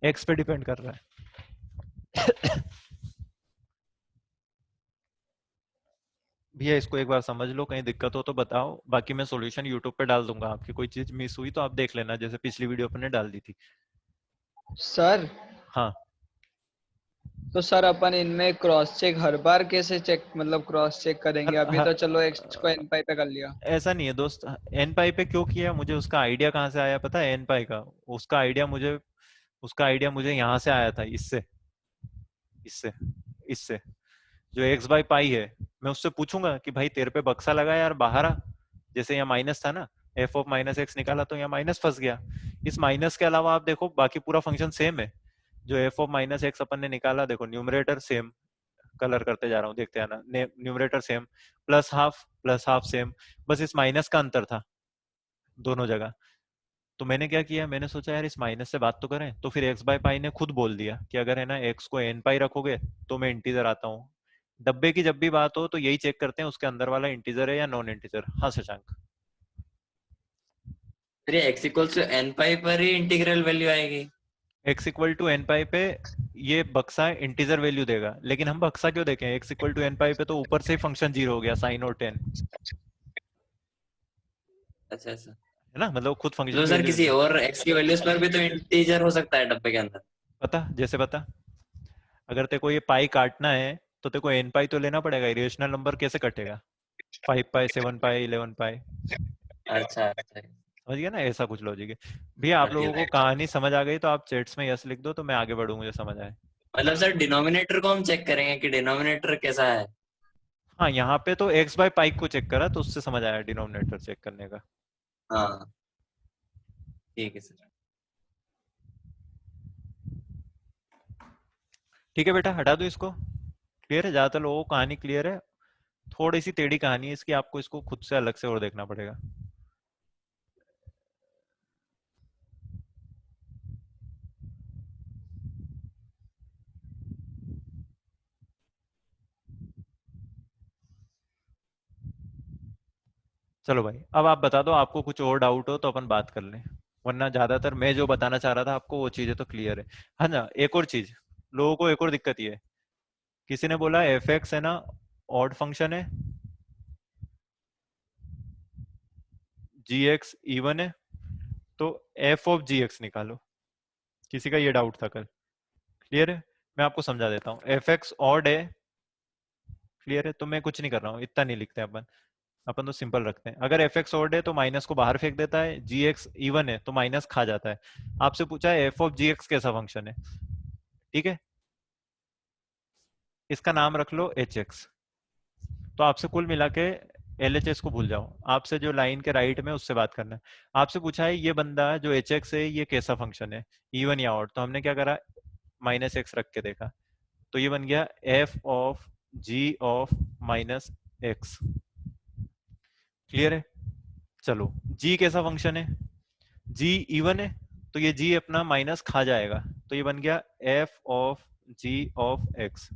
एक्स पे डिपेंड कर रहा है। भैया इसको एक बार समझ लो, कहीं दिक्कत हो तो बताओ, बाकी मैं सॉल्यूशन यूट्यूब पे डाल दूंगा। आपकी कोई चीज मिस हुई तो आप देख लेना, जैसे पिछली वीडियो अपन ने डाल दी थी। सर हाँ तो सर अपन इनमें क्रॉस चेक हर बार कैसे चेक, मतलब क्रॉस चेक करेंगे? अभी तो चलो एक्स को एन पाई पे कर लिया। ऐसा नहीं है दोस्त। एन पाई पे क्यों किया, मुझे उसका आइडिया कहाँ से आया पता है? एन पाई का उसका आइडिया मुझे यहाँ से आया था, इससे इससे इससे जो एक्स बाई पाई है, मैं उससे पूछूंगा कि भाई तेरे पे बक्सा लगा यार, बाहर आ। जैसे यहाँ माइनस था ना, एफ ऑफ माइनस एक्स निकाला तो यहाँ माइनस फंस गया। इस माइनस के अलावा आप देखो बाकी पूरा फंक्शन सेम है। जो F of minus x upon ने निकाला, देखो न्यूमरेटर सेम, कलर करते जा रहा हूँ, देखते आना। Numerator same, plus half same, बस इस माइनस का अंतर था दोनों जगह। तो मैंने क्या किया, मैंने सोचा यार इस माइनस से बात तो करें, तो फिर x बाय पाई ने खुद बोल दिया कि अगर है ना x को n पाई रखोगे तो मैं इंटीजर आता हूँ। डब्बे की जब भी बात हो तो यही चेक करते हैं उसके अंदर वाला इंटीजर है या नॉन इंटीजर। हाँ शशांक। फिर ये x इक्वल्स टू एन पाई पर ही इंटीग्रल वैल्यू आएगी। x इक्वल टू एन पाई पे ये बक्सा इंटीजर वैल्यू देगा, लेकिन हम बक्सा क्यों देखें, x इक्वल टू एन पाई पे तो ऊपर से ही फंक्शन 0 हो गया, साइन और टेन, अच्छा अच्छा, है ना, मतलब खुद फंक्शन तो की सर वैल्यू। किसी और x की वैल्यूज पर भी तो इंटीजर हो सकता है डब्बे के अंदर। पता, जैसे पता, अगर तेरे को ये पाई काटना है तो तेरे को एन पाई तो लेना पड़ेगा, इरेशनल नंबर कैसे कटेगा, 5 पाई 7 पाई 11 पाई, अच्छा अच्छा, समझ गया ना, ऐसा कुछ लॉजिक है। भैया आप लोगों को राइट। कहानी समझ आ गई तो आप चैट्स में यस लिख दो तो मैं आगे बढ़ूँ, मुझे समझ आए। मतलब सर डिनोमिनेटर को हम चेक करेंगे कि डिनोमिनेटर कैसा है। हाँ यहाँ पे तो एक्स बाय पाई को चेक करा तो उससे समझ आया डिनोमिनेटर चेक करने का। हाँ ठीक है सर। ठीक है बेटा, हटा दो इसको। क्लियर है, ज्यादातर लोगों को कहानी क्लियर है, थोड़ी सी टेढ़ी कहानी है इसकी, आपको इसको खुद से अलग से और देखना पड़ेगा। चलो भाई, अब आप बता दो, आपको कुछ और डाउट हो तो अपन बात कर लें, वरना ज्यादातर मैं जो बताना चाह रहा था आपको वो चीजें तो क्लियर है। हाँ ना, एक और चीज, लोगों को एक और दिक्कत ये है, किसी ने बोला एफ एक्स है ना ऑड फंक्शन है, जी एक्स इवन है, तो एफ ऑफ जी एक्स निकालो। किसी का ये डाउट था कल? क्लियर है, मैं आपको समझा देता हूँ। एफ एक्स ऑड है, क्लियर है, तो मैं कुछ नहीं कर रहा हूँ, इतना नहीं लिखते अपन, अपन तो सिंपल रखते हैं। अगर एफ एक्स ऑड है तो माइनस को बाहर फेंक देता है, जी एक्स इवन है तो माइनस खा जाता है। आपसे पूछा है एफ ऑफ जी एक्स कैसा फंक्शन है, ठीक है, इसका नाम रख लो एच एक्स। तो आपसे कुल मिला के एल एच एस को भूल जाओ, आपसे जो लाइन के राइट में उससे बात करना है। आपसे पूछा है ये बंदा जो एच एक्स है ये कैसा फंक्शन है, इवन या ऑड, तो हमने क्या करा, माइनस एक्स रख के देखा, तो ये बन गया f of g of minus x. Clear है, चलो जी कैसा फंक्शन है, जी इवन है, तो ये जी अपना माइनस खा जाएगा, तो ये बन गया f of g of x.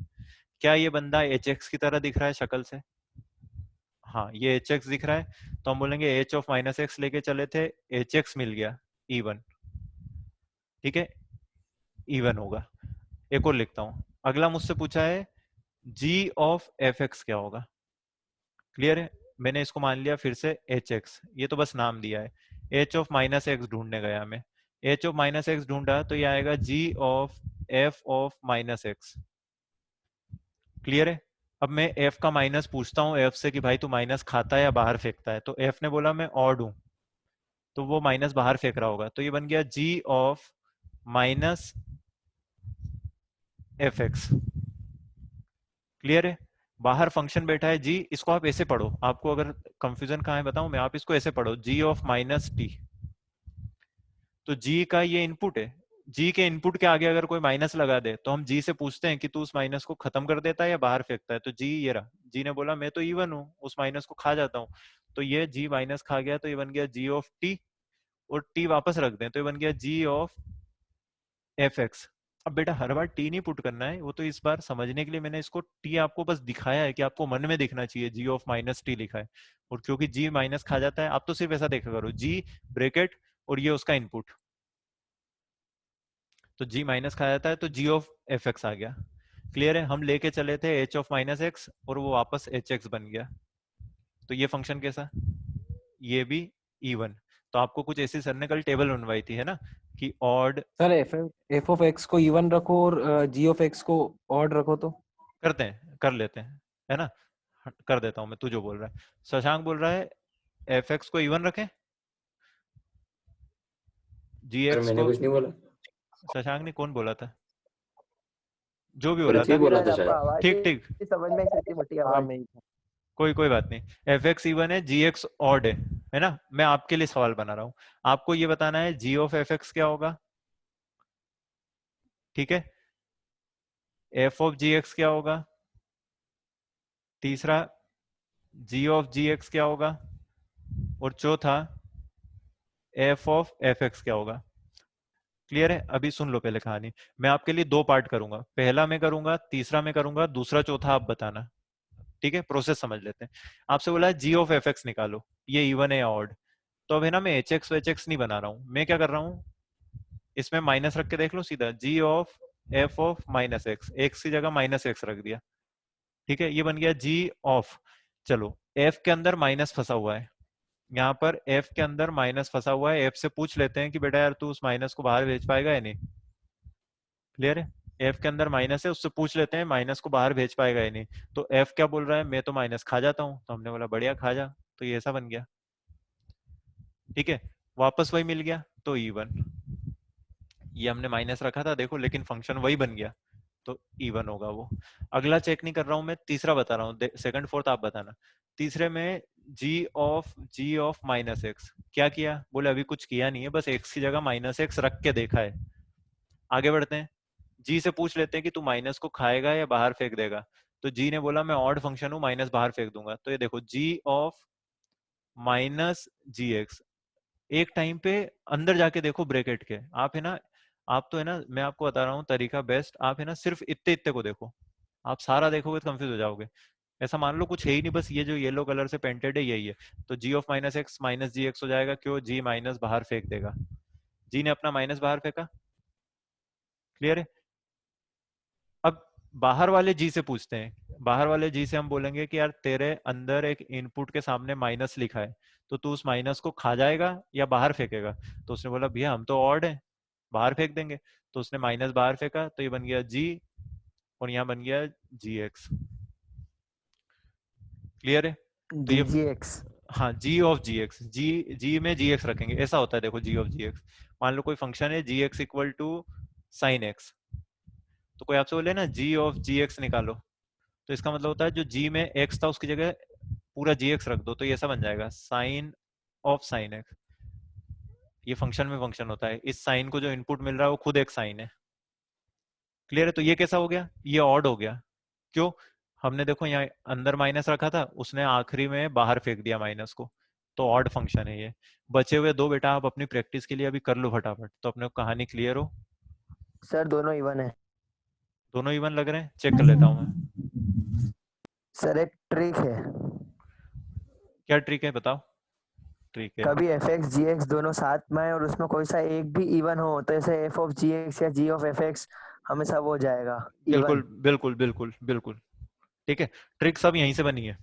क्या ये बंदा एच एक्स की तरह दिख रहा है शक्ल से? हाँ ये एच एक्स दिख रहा है, तो हम बोलेंगे एच ऑफ माइनस एक्स लेके चले थे, एच एक्स मिल गया इवन, ठीक है, इवन होगा। एक और लिखता हूं, अगला मुझसे पूछा है जी ऑफ एफ एक्स क्या होगा। क्लियर है, मैंने इसको मान लिया फिर से एच एक्स, ये तो बस नाम दिया है, एच ऑफ माइनस एक्स ढूंढने गया मैं, एच ऑफ माइनस एक्स ढूंढा तो ये आएगा G of F of minus x. Clear है, अब मैं एफ का माइनस पूछता हूँ एफ से कि भाई तू माइनस खाता है या बाहर फेंकता है, तो एफ ने बोला मैं ऑड हूं, तो वो माइनस बाहर फेंक रहा होगा, तो ये बन गया G of minus F X. Clear है, बाहर फंक्शन बैठा है जी, इसको आप ऐसे पढ़ो, आपको अगर कंफ्यूजन कहाँ है बताऊं मैं, आप इसको ऐसे पढ़ो, जी ऑफ माइनस टी, तो जी का ये इनपुट है, जी के इनपुट के आगे अगर कोई माइनस लगा दे तो हम जी से पूछते हैं कि तू उस माइनस को खत्म कर देता है या बाहर फेंकता है, तो जी ये रहा, जी ने बोला मैं तो इवन हूँ, उस माइनस को खा जाता हूँ, तो ये जी माइनस खा गया, तो ये बन गया जी ऑफ टी, और टी वापस रख दें तो ये बन गया जी ऑफ एफ एक्स। अब बेटा हर बार टी नहीं पुट करना है, वो तो इस बार समझने के लिए मैंने इसको टी आपको बस दिखाया है कि आपको मन में दिखना चाहिए जी ऑफ माइनस टी लिखा है, और क्योंकि जी माइनस खा जाता है आप तो सिर्फ ऐसा देखा करो, जी ब्रेकेट और ये उसका इनपुट, तो जी माइनस खा जाता है तो जी ऑफ एफ एक्स आ गया। क्लियर है, हम लेके चले थे एच ऑफ माइनस एक्स और वो वापस एच एक्स बन गया, तो ये फंक्शन कैसा, ये भी इवन। तो आपको कुछ ऐसी सर ने कल टेबल बनवाई थी है ना, कि odd, sir F of x को इवन रखो और जी ऑफ एक्स को ऑड रखो तो। करते हैं, कर लेते हैं, है ना, कर देता हूं मैं, तू जो बोल रहा है। शशांक बोल रहा है एफ एक्स को इवन रखें, जी सर एक्स मैंने को, कुछ नहीं बोला, शशांक ने कौन बोला था, जो भी बोला पृथ्वी था, बोला था आपका शायद। आवाज ठीक ही ठीक, समझ में नहीं बटी हाँ आवाज। मैं ही था। कोई बात नहीं, एफ एक्स इवन है, जी एक्स ऑड है ना, मैं आपके लिए सवाल बना रहा हूं, आपको ये बताना है जी ऑफ एफ एक्स क्या होगा, ठीक है, एफ ऑफ जी एक्स क्या होगा, तीसरा g ऑफ gx क्या होगा, और चौथा f ऑफ fx क्या होगा। क्लियर है? अभी सुन लो पहले कहानी। मैं आपके लिए दो पार्ट करूंगा, पहला मैं करूंगा, तीसरा मैं करूंगा, दूसरा चौथा आप बताना। ठीक है, प्रोसेस समझ लेते हैं। आपसे बोला है जी ऑफ एफ एक्स निकालो, ये इवन है या ऑड। तो अब है ना, मैं एच एक्स वेच एक्स नहीं बना रहा हूं, मैं क्या कर रहा हूं, इसमें माइनस रख के देख लो सीधा, G of F of minus X, X की जगह माइनस एक्स रख दिया। ठीक है, ये बन गया जी ऑफ, चलो एफ के अंदर माइनस फंसा हुआ है, यहाँ पर एफ के अंदर माइनस फंसा हुआ है, एफ से पूछ लेते हैं कि बेटा यार तू उस माइनस को बाहर भेज पाएगा या नहीं। क्लियर है? एफ के अंदर माइनस है, उससे पूछ लेते हैं माइनस को बाहर भेज पाएगा या नहीं। तो एफ क्या बोल रहा है, मैं तो माइनस खा जाता हूँ, तो हमने बोला बढ़िया खा जा, तो ये ऐसा बन गया। ठीक है, वापस वही मिल गया, तो इवन, ये हमने माइनस रखा था देखो, लेकिन फंक्शन वही बन गया, तो इवन होगा वो। अगला चेक नहीं कर रहा हूं मैं, तीसरा बता रहा हूँ, सेकंड फोर्थ आप बताना। तीसरे में जी ऑफ माइनस एक्स, क्या किया, बोले अभी कुछ किया नहीं है, बस एक्स की जगह माइनस एक्स रख के देखा है। आगे बढ़ते हैं, जी से पूछ लेते हैं कि तू माइनस को खाएगा या बाहर फेंक देगा। तो जी ने बोला मैं ऑड फंक्शन हूं, माइनस बाहर फेंक दूंगा। तो ये देखो जी ऑफ माइनस जी एक्स, एक टाइम पे अंदर जाके देखो ब्रैकेट के, आप है ना, आप तो है ना, मैं आपको बता रहा हूँ तरीका बेस्ट, आप है ना सिर्फ इतने इतने को देखो, आप सारा देखोगे तो कंफ्यूज हो जाओगे। ऐसा मान लो कुछ है ही नहीं, बस ये जो येलो कलर से पेंटेड है यही है, तो G of minus x minus G X हो जाएगा, क्यों, जी माइनस बाहर फेंक देगा, जी ने अपना माइनस बाहर फेंका। क्लियर है? अब बाहर वाले जी से पूछते हैं, बाहर वाले जी से हम बोलेंगे कि यार तेरे अंदर एक इनपुट के सामने माइनस लिखा है, तो तू उस माइनस को खा जाएगा या बाहर फेंकेगा। तो उसने बोला भैया हम तो ऑड है, बाहर फेंक देंगे। तो उसने माइनस बाहर फेंका, तो ये बन गया जी, और यहाँ बन गया जी एक्स। क्लियर है? तो ये, जी जी एक्स। हाँ जी ऑफ जी एक्स, जी में जी एक्स रखेंगे, ऐसा होता है देखो जी ऑफ जी एक्स। मान लो कोई फंक्शन है G X equal to sine X, तो कोई आपसे बोले ना जी ऑफ जी एक्स निकालो, तो इसका मतलब होता है जो जी में एक्स था उसकी जगह पूरा जी एक्स रख दो, तो ये ऐसा बन जाएगा साइन ऑफ साइन एक्स। ये फंक्शन में फंक्शन होता है, इस साइन को जो इनपुट मिल रहा है वो खुद एक साइन है। क्लियर है? तो ये कैसा हो गया, ये ऑड हो गया। क्यों? हमने देखो यहाँ अंदर माइनस रखा था, उसने आखिरी में बाहर फेंक दिया माइनस को, तो ऑड फंक्शन है ये। बचे हुए दो बेटा आप अपनी प्रैक्टिस के लिए अभी कर लो फटाफट, तो अपने को कहानी क्लियर हो। सर दोनों इवन है। दोनों इवन लग रहे हैं, चेक कर लेता हूँ मैं। सर एक ट्रिक है, क्या ट्रिक है बताओ। ट्रिक है, कभी एफ एक्स जी एक्स दोनों साथ में है और उसमें कोई सा एक भी इवन हो, तो ऐसे एफ ऑफ जी एक्स या जी ऑफ एफ एक्स हमेशा वो हो जाएगा बिल्कुल इवन। बिल्कुल बिल्कुल बिल्कुल। ठीक है, ट्रिक सब यहीं से बनी है।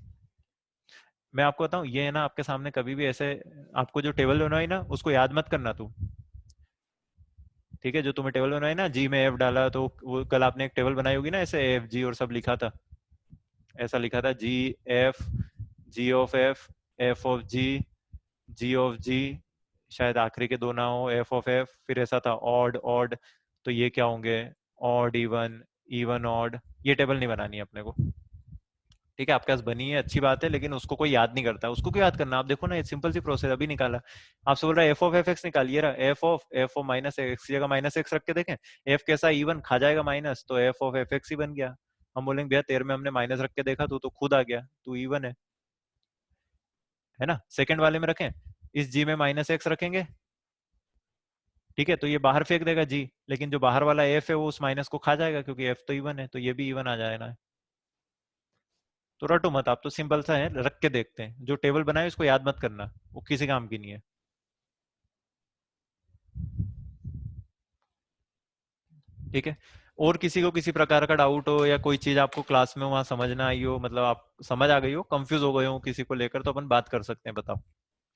मैं आपको बताऊं, ये है ना आपके सामने कभी भी ऐसे, आपको जो टेबल बनाई ना उसको याद मत करना तू। ठीक है, जो तुम्हें टेबल बनाई ना, जी में एफ डाला, तो वो कल आपने एक टेबल बनाई होगी ना ऐसे एफ जी और सब लिखा था, ऐसा लिखा था G F, G of F, F of G, G of G, शायद आखिरी के दो ना हो, एफ ऑफ एफ, फिर ऐसा था ऑड ऑड। तो ये क्या होंगे, ऑड इवन, इवन ऑड। ये टेबल नहीं बनानी है अपने को। ठीक है, आपके पास बनी है अच्छी बात है, लेकिन उसको कोई याद नहीं करता, उसको क्यों याद करना। आप देखो ना, ये सिंपल सी प्रोसेस अभी निकाला, आपसे बोल रहा है एफ ऑफ एफ एक्स निकालिए, रहा एफ ऑफ माइनस एक्स की जगह माइनस एक्स रख के देखें, एफ कैसा इवन खा जाएगा माइनस, तो एफ ऑफ एफ एक्स ही बन गया। हम बोलेंगे भैया तेरे में हमने माइनस रख के देखा, तो खुद आ गया, तू इवन है ना। सेकंड वाले में रखें, इस जी में माइनस एक्स रखेंगे, ठीक है, तो ये बाहर फेंक देगा जी, लेकिन जो बाहर वाला एफ है वो उस माइनस को खा जाएगा, क्योंकि एफ तो इवन है, तो ये भी इवन आ जाएगा। तो रटो मत, आप तो सिंपल सा है, रख के देखते हैं, जो टेबल बनाए उसको याद मत करना, वो किसी काम की नहीं है। ठीक है, और किसी को किसी प्रकार का डाउट हो या कोई चीज आपको क्लास में वहां समझ ना आई हो, मतलब आप समझ आ गई हो, कंफ्यूज हो गए हो किसी को लेकर, तो अपन बात कर सकते हैं, बताओ।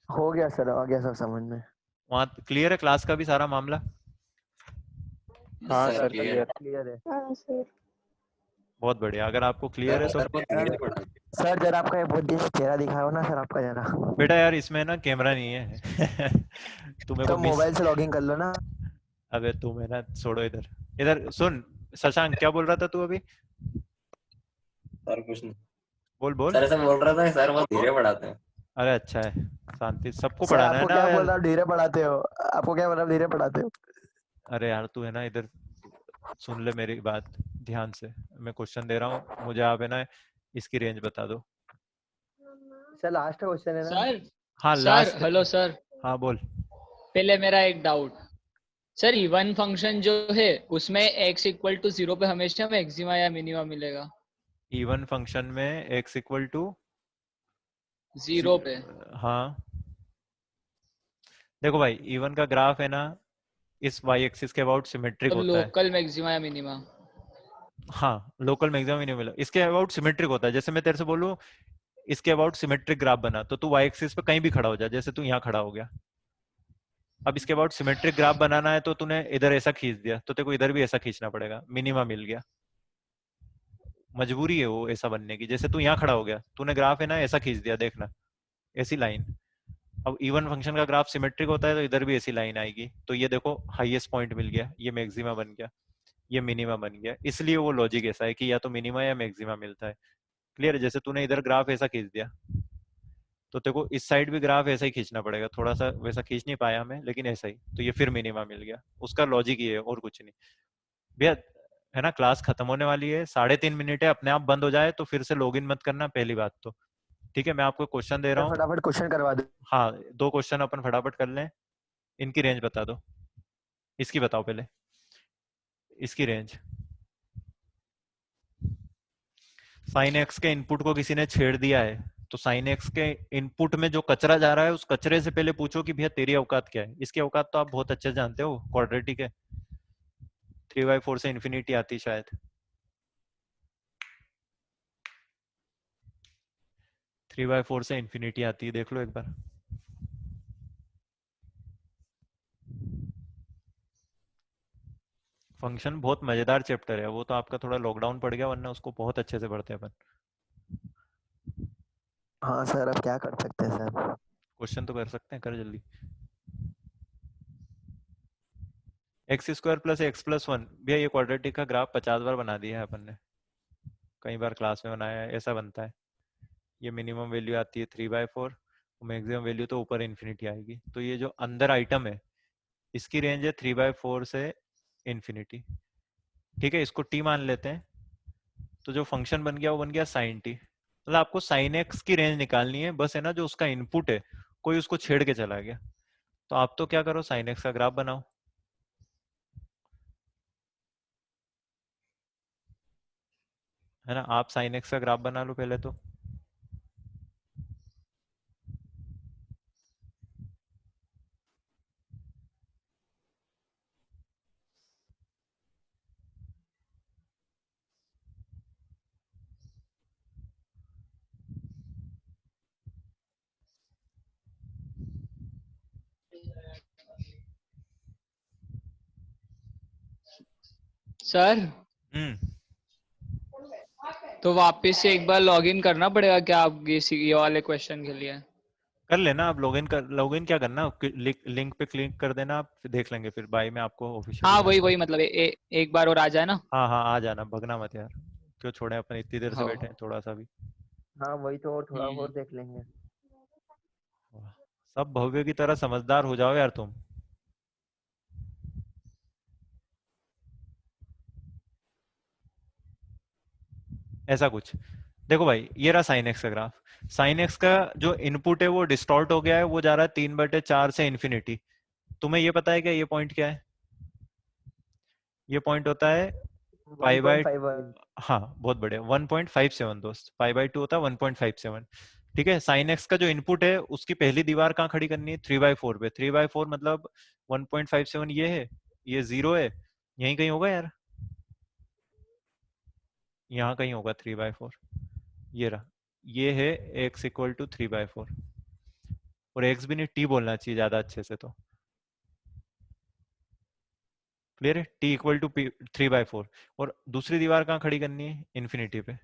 हो गया सर, आ गया सब समझ में। वहां क्लियर है क्लास का भी सारा मामला? हाँ sir sir clear. Clear. Clear है हाँ सर। बहुत बढ़िया, अगर आपको क्लियर है तो। सर बहुत धीरे पढ़ा। सर जरा आपका ये बहुत जैसे चेहरा दिखाओ ना सर, आपका जरा। बेटा यार इसमें ना कैमरा नहीं है तुम्हें को तो मिस, मोबाइल से लॉगिन कर लो ना। अबे तुम है ना, छोड़ो इधर, इधर सुन। शशांक क्या बोल रहा था तू अभी, सर कुछ नहीं। बोल बोल। सर ऐसा बोल रहा था कि सर बहुत धीरे पढ़ाते हैं। अरे अच्छा है, शांति, सबको सर पढ़ाना है आपको ना क्या यार। बोला, धीरे पढ़ाते हो? आपको क्या बोला, धीरे पढ़ाते हो? अरे यार तू है ना इधर, सुन ले मेरी बात ध्यान से, मैं क्वेश्चन दे रहा हूँ, मुझे आप है ना इसकी रेंज बता दो। सर लास्ट क्वेश्चन है ना? सर हाँ सर लास्ट। हेलो सर, हाँ बोल। पहले मेरा एक डाउट सर, इवन फंक्शन जो है उसमें x इक्वल टू 0 पे हमेशा मैक्सिमा या मिनिमा मिलेगा? इवन फंक्शन में x इक्वल टू 0 पे। हाँ देखो भाई, इवन का ग्राफ है ना, इस y एक्सिस के अबाउट सिमेट्रिक मतलब होता है। लोकल मैक्सिमा या मिनिमा? हाँ लोकल मैक्सिमम ही नहीं मिला, इसके अबाउट सिमेट्रिक होता है। जैसे मैं तेरे से बोलूं इसके अबाउट सिमेट्रिक ग्राफ बना, तो तू y एक्सिस पे कहीं भी खड़ा हो जा, जैसे तू यहाँ खड़ा हो गया। अब इसके अबाउट सिमेट्रिक ग्राफ बनाना है तो तूने इधर ऐसा खींच दिया, तो तेरे को इधर भी ऐसा खींचना पड़ेगा, मिनिमा मिल गया। मजबूरी है वो ऐसा बनने की। जैसे तू यहाँ खड़ा हो गया, तूने ग्राफ है ना ऐसा खींच दिया, देखना ऐसी लाइन। अब इवन फंक्शन का ग्राफ सिमेट्रिक होता है तो इधर भी ऐसी लाइन आएगी। तो ये देखो हाईएस्ट पॉइंट मिल गया, ये मैक्सिमा बन गया, ये मिनिमा बन गया। इसलिए वो लॉजिक ऐसा है कि या तो मिनिमा या मैक्सिमा मिलता है। क्लियर है? जैसे तूने इधर ग्राफ ऐसा खींच दिया, तो तेरे को इस साइड भी ग्राफ ऐसा ही खींचना पड़ेगा। थोड़ा सा वैसा खींच नहीं पाया मैं, लेकिन ऐसा ही। तो ये फिर मिनिमा मिल गया। उसका लॉजिक ये है और कुछ नहीं भैया। है ना, क्लास खत्म होने वाली है, 3.5 मिनट है, अपने आप बंद हो जाए तो फिर से लॉगिन मत करना पहली बात तो। ठीक है, मैं आपको क्वेश्चन दे रहा सर हूँ। फटाफट क्वेश्चन करवा दो। हाँ 2 क्वेश्चन अपन फटाफट कर लें। इनकी रेंज बता दो। इसकी बताओ पहले, इसकी रेंज। साइन एक्स के इनपुट को किसी ने छेड़ दिया है, तो साइन एक्स के इनपुट में जो कचरा जा रहा है उस कचरे से पहले पूछो कि भैया तेरी औकात क्या है। इसकी औकात तो आप बहुत अच्छे से जानते हो, क्वाड्रेटिक है, 3/4 से इन्फिनिटी आती शायद। 3/4 से इन्फिनिटी आती है, देख लो एक बार। फंक्शन बहुत मजेदार चैप्टर है वो, तो आपका थोड़ा लॉकडाउन पड़ गया, वरना उसको बहुत अच्छे से पढ़ते हैं अपन। हाँ सर, अब क्या कर सकते हैं सर? क्वेश्चन तो कर सकते हैं, कर जल्दी। x² + x+1, भैया ये क्वाड्रेटिक का ग्राफ 50 बार बना दिया है अपन ने, कई बार क्लास में बनाया है। ऐसा बनता है। ये मिनिमम वैल्यू आती है 3/4, मैक्सिमम वैल्यू तो ऊपर इन्फिनिटी आएगी। तो ये जो अंदर आइटम है इसकी रेंज है 3/4 से इन्फिनिटी। ठीक है, इसको t मान लेते हैं। तो जो फंक्शन बन गया वो बन गया sin t। मतलब आपको sin x की रेंज निकालनी है बस, है ना। जो उसका इनपुट है कोई उसको छेड़ के चला गया, तो आप तो क्या करो, sin x का ग्राफ बनाओ। है ना, आप sin x का ग्राफ बना लो पहले तो। सर हम्म तो वापस से एक बार लॉगिन करना पड़ेगा क्या आप ये वाले क्वेश्चन के लिए? कर लेना आप लॉगिन। कर लॉगिन क्या करना, लिंक पे क्लिक कर देना, आप फिर देख लेंगे। फिर बाय में आपको ऑफिशियली हाँ वही जाना। वही मतलब एक बार और आ जाए ना। हाँ हाँ आ जाना, भगना मत यार। क्यों छोड़े अपन, इतनी देर से हाँ बैठे हैं, थोड़ा सा भी। हाँ वही तो, और थोड़ा हम्म। और देख लेंगे। वाह, सब भव्य की तरह समझदार हो जाओ यार तुम। ऐसा कुछ। देखो भाई, ये रहा साइन एक्स का ग्राफ। साइन एक्स का जो इनपुट है वो डिस्टॉर्ट हो गया है, वो जा रहा है 3/4 से इन्फिनिटी। तुम्हें ये पता है क्या ये पॉइंट क्या है? ये पॉइंट होता है पाई बाय। 1.51। हाँ बहुत बढ़िया, 1.57 दोस्त। पाई/2 होता है 1.57। ठीक है, साइन एक्स का जो इनपुट है उसकी पहली दीवार कहाँ खड़ी करनी है? 3/4 पे। 3/4 मतलब 1.57 ये है, ये 0 है, यहीं कहीं होगा यार, यहाँ कहीं होगा 3/4। ये रहा, ये है x = 3/4। और x भी नहीं, t बोलना चाहिए ज्यादा अच्छे से तो। क्लियर है? t = 3/4। और दूसरी दीवार कहाँ खड़ी करनी है? इन्फिनिटी पे।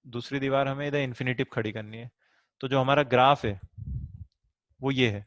दूसरी दीवार हमें इधर इन्फिनिटी पे खड़ी करनी है। तो जो हमारा ग्राफ है वो ये है।